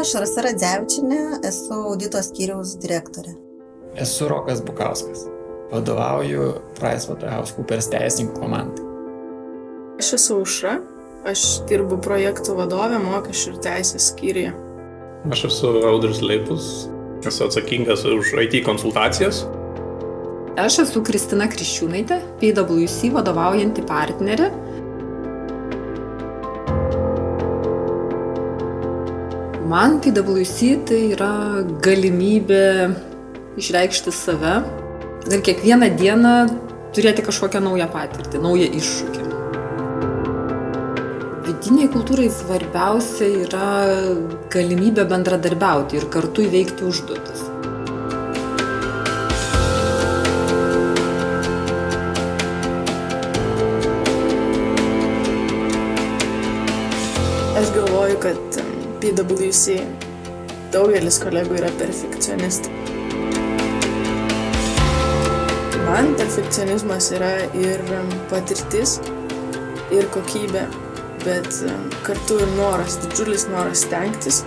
Aš Rasa Radzevičienė, esu audito skyriaus direktorė. Esu Rokas Bukauskas, vadovauju PricewaterhouseCoopers teisininkų komandai. Aš esu Aušra, aš dirbu projektų vadovė mokesčių ir teisės skyriuje. Aš esu Audrius Leipus, esu atsakingas už IT konsultacijas. Aš esu Kristina Kriščiūnaitė, PwC vadovaujanti partnerė. Man PwC tai yra galimybė išreikšti save ir kiekvieną dieną turėti kažkokią naują patirtį, naują iššūkį. Vidiniai kultūrai svarbiausia yra galimybė bendradarbiauti ir kartu įveikti užduotis. Aš galvoju, kad PwC daugelis kolegų yra perfekcionistai. Man perfekcionizmas yra ir patirtis, ir kokybė, bet kartu ir noras, didžiulis noras stengtis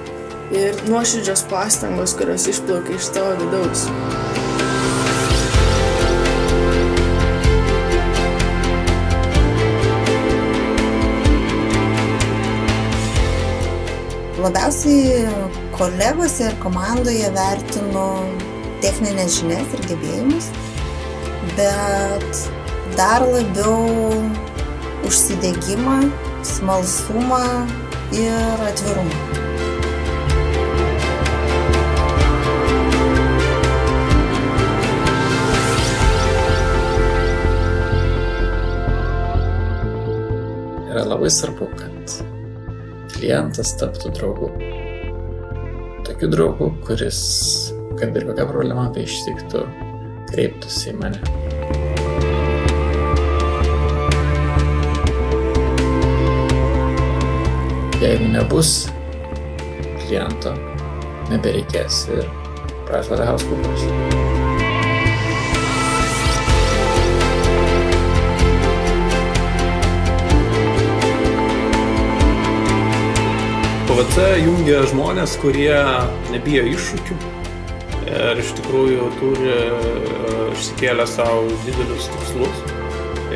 ir nuoširdžios pastangos, kurios išplaukia iš tavo vidaus. Labiausiai kolegose ir komandoje vertinu techninės žinias ir gebėjimus, bet dar labiau užsidegimą, smalsumą ir atvirumą. Yra labai svarbu, kad klientas taptų draugu. Tokiu draugu, kuris, kad ir kokia problema ištiktų, kreiptųsi į mane. Jeigu nebus kliento, nebereikės ir PricewaterhouseCoopers. PwC jungia žmonės, kurie nebijo iššūkių ir iš tikrųjų turi išsikėlę savo didelius tikslus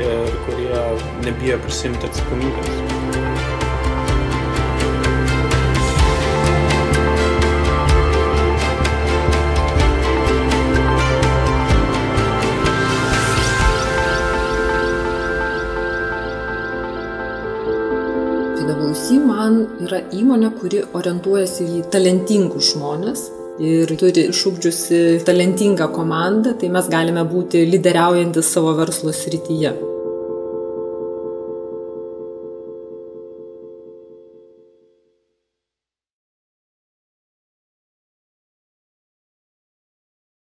ir kurie nebijo prisimti atsakomybės. PwC man yra įmonė, kuri orientuojasi į talentingus žmones ir turi išugdžiusi talentingą komandą, tai mes galime būti lyderiaujantys savo verslo srityje.